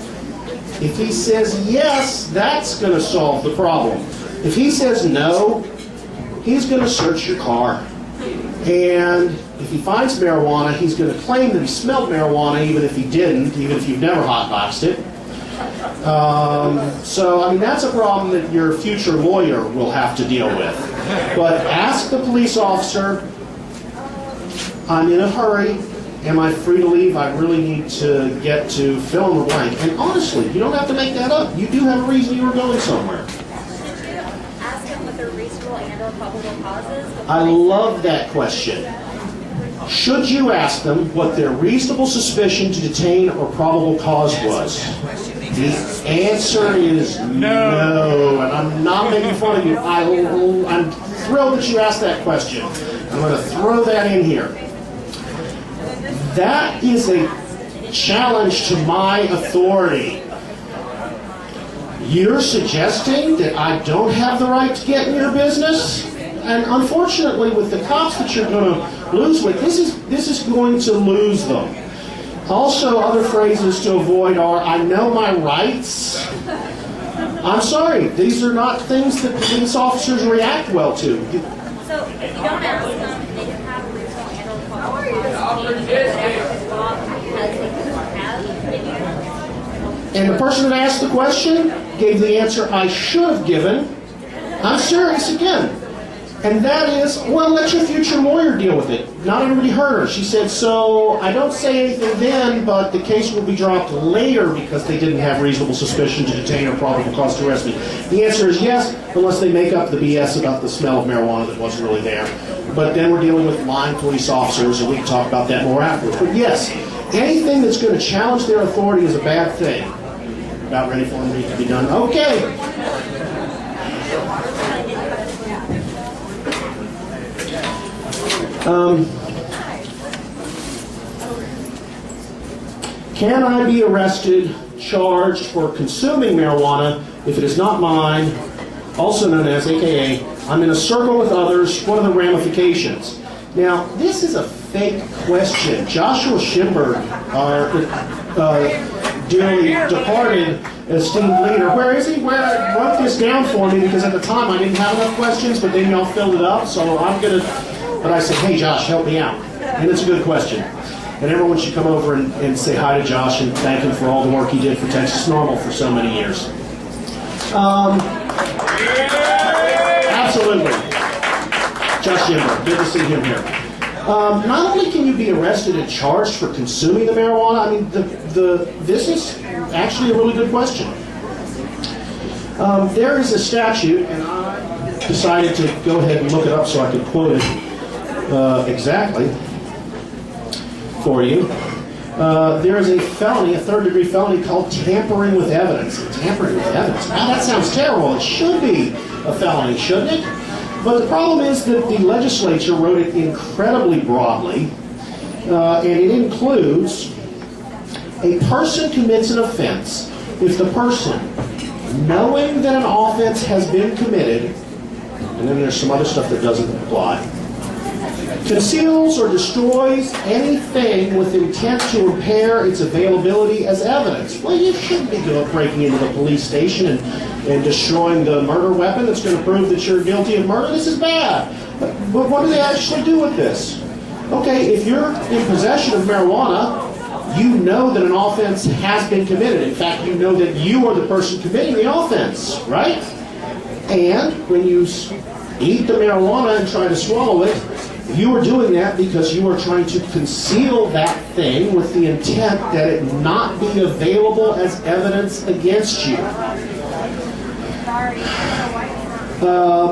If he says yes, that's going to solve the problem. If he says no, he's going to search your car. And if he finds marijuana, he's going to claim that he smelled marijuana even if he didn't, even if you've never hotboxed it. So, I mean, that's a problem that your future lawyer will have to deal with. But ask the police officer, I'm in a hurry. Am I free to leave? I really need to get to fill in the blank. And honestly, you don't have to make that up. You do have a reason you were going somewhere. Should you ask them what their reasonable and or probable cause is? I love that question. Should you ask them what their reasonable suspicion to detain or probable cause was? The answer is no. And I'm not making fun of you. I'm thrilled that you asked that question. I'm going to throw that in here. That is a challenge to my authority. You're suggesting that I don't have the right to get in your business? And unfortunately, with the cops that you're going to lose with, this is going to lose them. Also, other phrases to avoid are, I know my rights. I'm sorry, these are not things that police officers react well to. So if you don't ask them, they can have a reasonable and or probable cause. And the person that asked the question gave the answer I should have given. I'm serious again. And that is, well, let your future lawyer deal with it. Not everybody heard her. She said, so I don't say anything then, but the case will be dropped later because they didn't have reasonable suspicion to detain or probable cause to arrest me. The answer is yes, unless they make up the BS about the smell of marijuana that wasn't really there. But then we're dealing with lying police officers, and we can talk about that more afterwards. But yes, anything that's going to challenge their authority is a bad thing. About ready for me to be done? Okay. Can I be arrested, charged for consuming marijuana if it is not mine, also known as, AKA, I'm in a circle with others? What are the ramifications? Now, this is a fake question. Joshua Schimberg, our dearly departed esteemed leader, where is he? Where I wrote this down for me because at the time I didn't have enough questions, but then y'all filled it up, so I'm going to, but I said, hey Josh, help me out. And it's a good question. And everyone should come over and say hi to Josh and thank him for all the work he did for TXNORML for so many years. Absolutely. Josh Schimberg, good to see him here. Not only can you be arrested and charged for consuming the marijuana, I mean, this is actually a really good question. There is a statute, and I decided to go ahead and look it up so I could quote it exactly for you. There is a felony, a third-degree felony called tampering with evidence. Tampering with evidence. Now, that sounds terrible. It should be a felony, shouldn't it? But the problem is that the legislature wrote it incredibly broadly, and it includes a person commits an offense if the person, knowing that an offense has been committed, and then there's some other stuff that doesn't apply, conceals or destroys anything with intent to impair its availability as evidence. Well, you shouldn't be breaking into the police station and destroying the murder weapon that's going to prove that you're guilty of murder. This is bad. But what do they actually do with this? Okay, if you're in possession of marijuana, you know that an offense has been committed. In fact, you know that you are the person committing the offense, right? And when you eat the marijuana and try to swallow it, you are doing that because you are trying to conceal that thing with the intent that it not be available as evidence against you.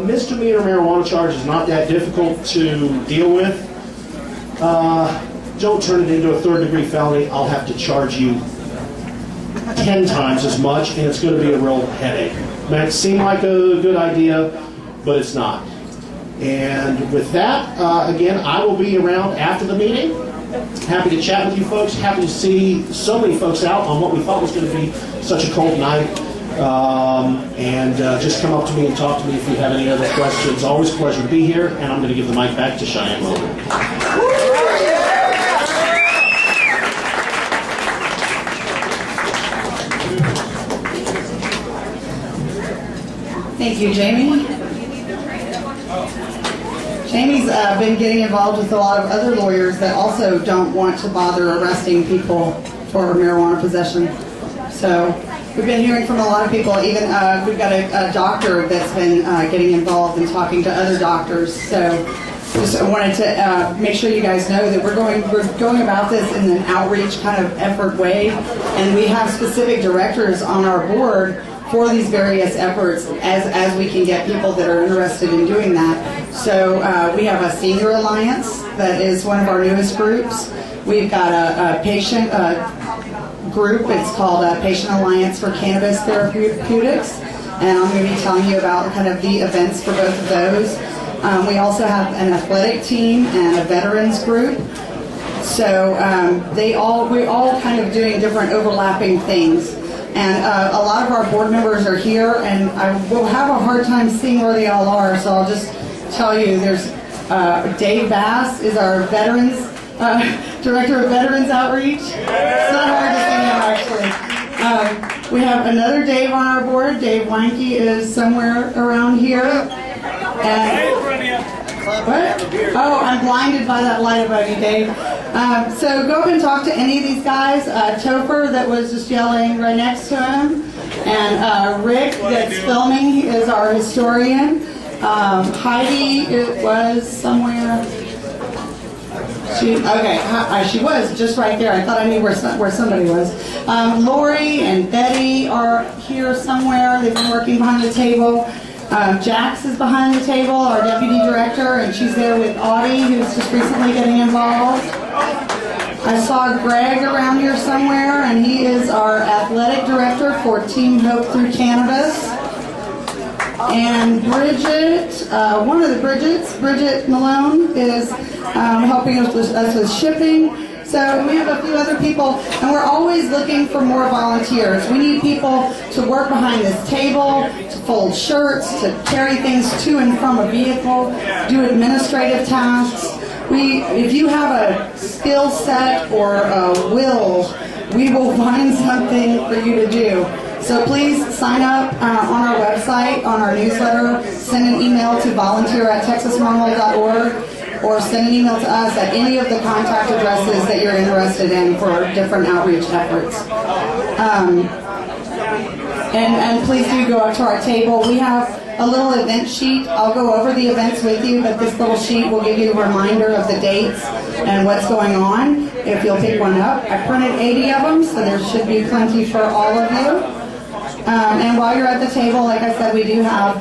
Misdemeanor marijuana charge is not that difficult to deal with. Don't turn it into a third-degree felony. I'll have to charge you 10 times as much, and it's going to be a real headache. It might seem like a good idea, but it's not. And with that, again, I will be around after the meeting. Happy to chat with you folks. Happy to see so many folks out on what we thought was going to be such a cold night. Just come up to me and talk to me if you have any other questions. Always a pleasure to be here, and I'm going to give the mic back to Cheyenne Logan. Thank you, Jamie. Jamie's been getting involved with a lot of other lawyers that also don't want to bother arresting people for marijuana possession. So we've been hearing from a lot of people. Even we've got a doctor that's been getting involved and talking to other doctors. So just wanted to make sure you guys know that we're going about this in an outreach kind of effort way, and we have specific directors on our board for these various efforts as we can get people that are interested in doing that. So we have a senior alliance that is one of our newest groups. We've got a patient group. It's called Patient Alliance for Cannabis Therapeutics, and I'm going to be telling you about kind of the events for both of those. We also have an athletic team and a veterans group. So we're all kind of doing different overlapping things. And a lot of our board members are here, and I will have a hard time seeing where they all are, so I'll just tell you, there's Dave Bass is our veterans, Director of Veterans Outreach. It's not hard to see him, actually. We have another Dave on our board. Dave Weinke is somewhere around here. And, what? Oh, I'm blinded by that light above you, Dave. So go up and talk to any of these guys. Topher, that was just yelling right next to him, and Rick, that's filming, is our historian. Heidi, it was somewhere. She was just right there. I thought I knew where somebody was. Lori and Betty are here somewhere. They've been working behind the table. Jax is behind the table, our deputy director, and she's there with Audie, who's just recently getting involved. I saw Greg around here somewhere, and he is our athletic director for Team Hope Through Cannabis. And Bridget, one of the Bridget Malone, is helping us with shipping. So we have a few other people, and we're always looking for more volunteers. We need people to work behind this table, to fold shirts, to carry things to and from a vehicle, do administrative tasks. If you have a skill set or a will, we will find something for you to do. So please sign up on our website, on our newsletter, send an email to volunteer@texasnormal.org, or send an email to us at any of the contact addresses that you're interested in for different outreach efforts. And please do go up to our table. We have a little event sheet. I'll go over the events with you, but this little sheet will give you a reminder of the dates and what's going on if you'll pick one up. I printed 80 of them, so there should be plenty for all of you. And while you're at the table, like I said, we do have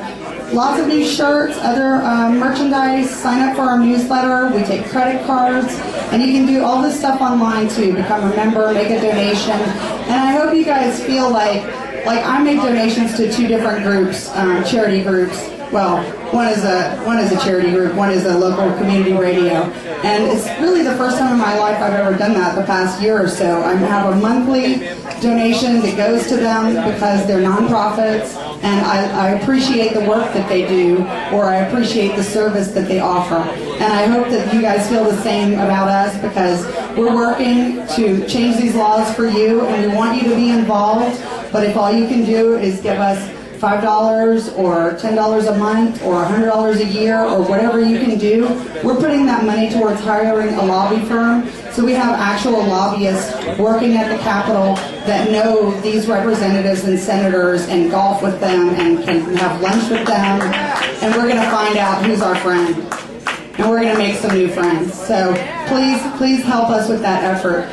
lots of new shirts, other merchandise. Sign up for our newsletter. We take credit cards, and you can do all this stuff online too. Become a member, make a donation, and I hope you guys feel like I make donations to two different groups, charity groups. Well, one is a charity group, one is a local community radio, and it's really the first time in my life I've ever done that the past year or so. I have a monthly donation that goes to them because they're nonprofits, and I appreciate the work that they do, or I appreciate the service that they offer. And I hope that you guys feel the same about us, because we're working to change these laws for you, and we want you to be involved. But if all you can do is give us $5 or $10 a month or $100 a year or whatever you can do, we're putting that money towards hiring a lobby firm. So we have actual lobbyists working at the Capitol that know these representatives and senators and golf with them and can have lunch with them. And we're going to find out who's our friend. And we're going to make some new friends. So please help us with that effort.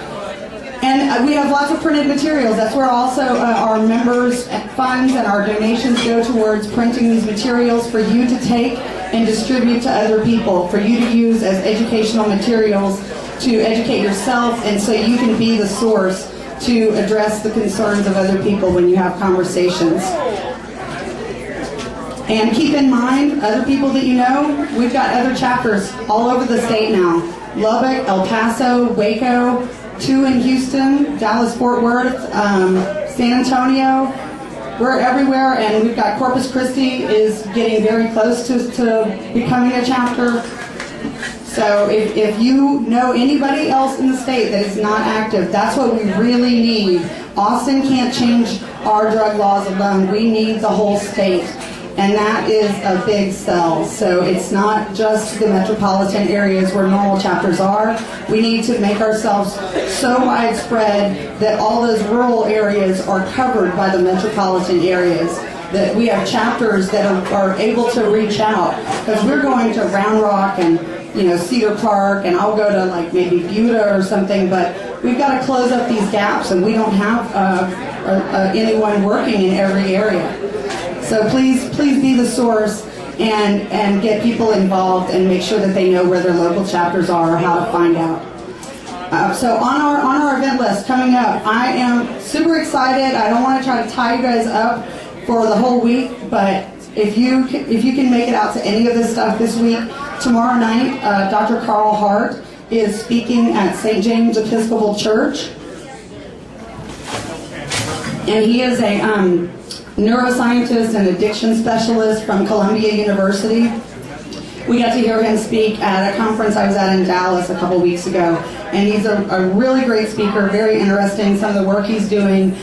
And we have lots of printed materials. That's where also our members' funds and our donations go towards printing these materials for you to take and distribute to other people, for you to use as educational materials to educate yourself, and so you can be the source to address the concerns of other people when you have conversations. And keep in mind, other people that you know, we've got other chapters all over the state now. Lubbock, El Paso, Waco, 2 in Houston, Dallas, Fort Worth, San Antonio. We're everywhere, and we've got Corpus Christi is getting very close to becoming a chapter. So if you know anybody else in the state that is not active, that's what we really need. Austin can't change our drug laws alone. We need the whole state. And that is a big sell. So it's not just the metropolitan areas where normal chapters are. We need to make ourselves so widespread that all those rural areas are covered by the metropolitan areas, that we have chapters that are able to reach out. Because we're going to Round Rock and Cedar Park, and I'll go to like maybe Buda or something, but we've got to close up these gaps, and we don't have anyone working in every area. So please be the source and get people involved and make sure that they know where their local chapters are or how to find out. So on our event list coming up, I am super excited. I don't want to try to tie you guys up for the whole week, but if you can make it out to any of this stuff this week, tomorrow night, Dr. Carl Hart is speaking at St. James Episcopal Church, and he is a neuroscientist and addiction specialist from Columbia University. We got to hear him speak at a conference I was at in Dallas a couple weeks ago, and he's a really great speaker, very interesting, some of the work he's doing,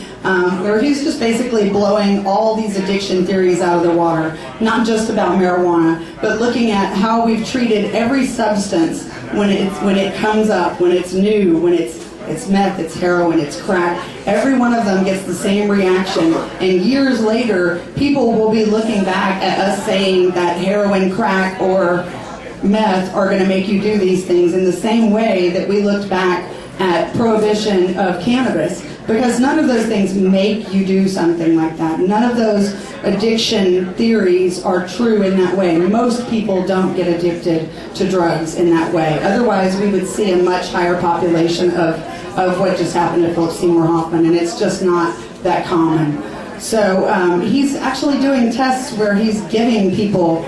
where he's just basically blowing all these addiction theories out of the water, not just about marijuana, but looking at how we've treated every substance when it comes up, when it's new, when it's meth, it's heroin, it's crack. Every one of them gets the same reaction. And years later, people will be looking back at us saying that heroin, crack, or meth are going to make you do these things in the same way that we looked back at prohibition of cannabis. Because none of those things make you do something like that. None of those addiction theories are true in that way. Most people don't get addicted to drugs in that way. Otherwise, we would see a much higher population of what just happened to Philip Seymour Hoffman, and it's just not that common. So he's actually doing tests where he's giving people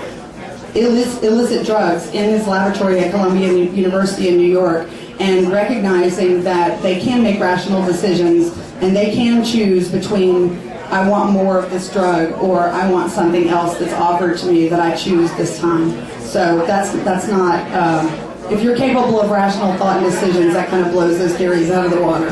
illicit drugs in his laboratory at Columbia University in New York, and recognizing that they can make rational decisions and they can choose between, I want more of this drug, or I want something else that's offered to me that I choose this time. So that's not, if you're capable of rational thought and decisions, that kind of blows those theories out of the water.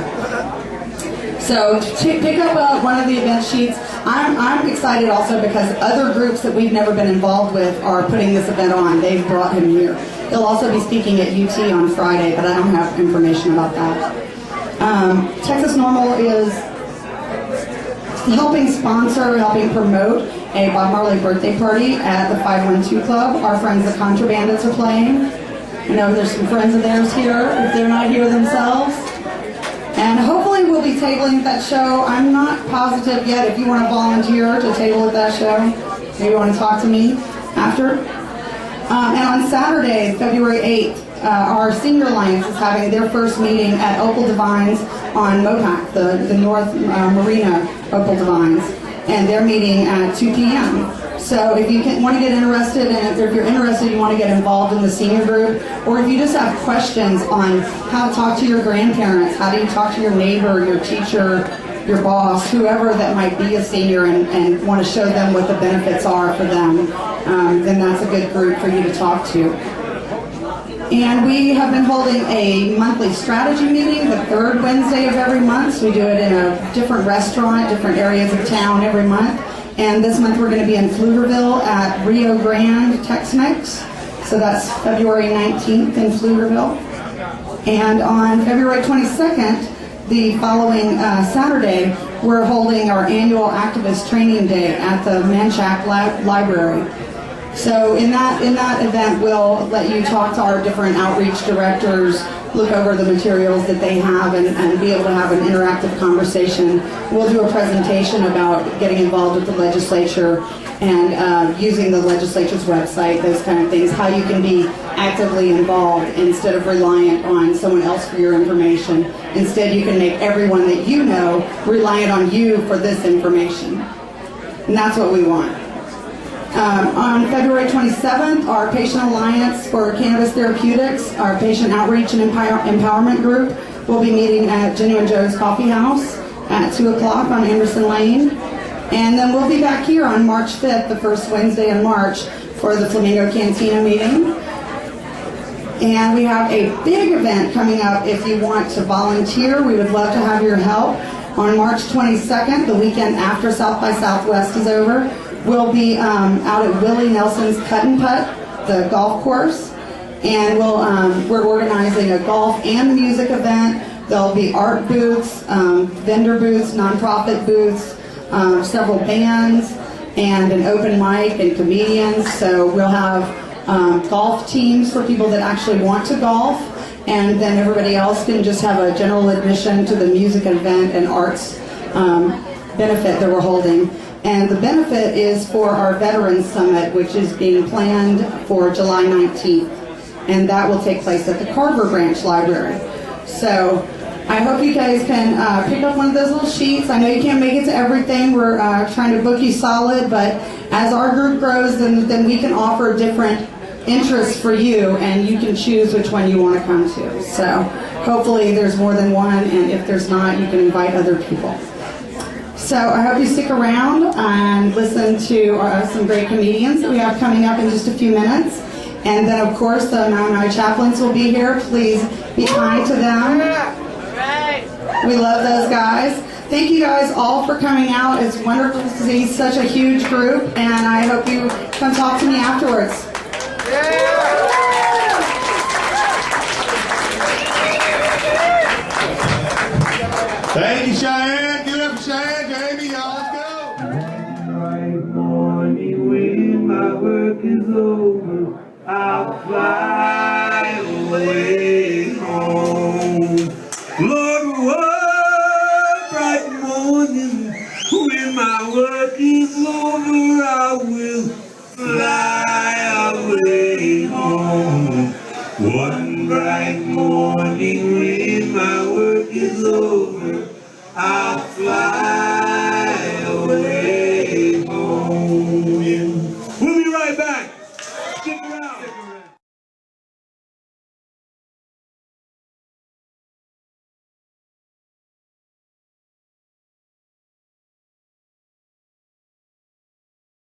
So pick up one of the event sheets. I'm excited also because other groups that we've never been involved with are putting this event on. They've brought him here. He'll also be speaking at UT on Friday, but I don't have information about that. TXNORML is helping sponsor, helping promote a Bob Marley birthday party at the 512 Club. Our friends the Contrabandits are playing. I know there's some friends of theirs here, if they're not here themselves. And hopefully we'll be tabling at that show. I'm not positive yet if you want to volunteer to table at that show. Maybe you want to talk to me after. And on Saturday, February 8th, our Senior Alliance is having their first meeting at Opal Divines on Mopac, the North Marina Opal Divines. And they're meeting at 2 p.m. So if you want to get interested, and if you're interested, you want to get involved in the senior group, or if you just have questions on how to talk to your grandparents, how do you talk to your neighbor, your teacher, your boss, whoever that might be a senior, and want to show them what the benefits are for them, then that's a good group for you to talk to. And we have been holding a monthly strategy meeting the third Wednesday of every month. So we do it in a different restaurant, different areas of town every month. And this month we're going to be in Pflugerville at Rio Grande Tex-Mex. So that's February 19th in Pflugerville. And on February 22nd, the following Saturday, we're holding our annual activist training day at the Manchac Library. So in that event, we'll let you talk to our different outreach directors, look over the materials that they have, and be able to have an interactive conversation. We'll do a presentation about getting involved with the legislature and using the legislature's website, those kind of things, how you can be actively involved instead of reliant on someone else for your information. Instead, you can make everyone that you know reliant on you for this information. And that's what we want. On February 27th, our Patient Alliance for Cannabis Therapeutics, our patient outreach and empowerment group, will be meeting at Genuine Joe's Coffee House at 2 o'clock on Anderson Lane. And then we'll be back here on March 5th, the first Wednesday in March, for the Flamingo Cantina meeting. And we have a big event coming up if you want to volunteer. We would love to have your help. On March 22nd, the weekend after South by Southwest is over, we'll be out at Willie Nelson's Cut and Putt, the golf course, and we're organizing a golf and music event. There'll be art booths, vendor booths, nonprofit booths, several bands, and an open mic and comedians. So we'll have golf teams for people that actually want to golf, and then everybody else can just have a general admission to the music event and arts benefit that we're holding. And the benefit is for our Veterans Summit, which is being planned for July 19th. And that will take place at the Carver Branch Library. So I hope you guys can pick up one of those little sheets. I know you can't make it to everything. We're trying to book you solid, but as our group grows, then we can offer different interests for you, and you can choose which one you want to come to. So hopefully there's more than one, and if there's not, you can invite other people. So I hope you stick around and listen to some great comedians that we have coming up in just a few minutes. And then, of course, the Maui chaplains will be here. Please be kind to them. We love those guys. Thank you guys all for coming out. It's wonderful to see such a huge group, and I hope you come talk to me afterwards. Thank you, Cheyenne. Give it up for Cheyenne, Jamie. Y'all, let's go. Right morning when my work is over, I'll fly away home. Lord, what bright morning when my work is over, I will fly away home. One bright morning when my work is over,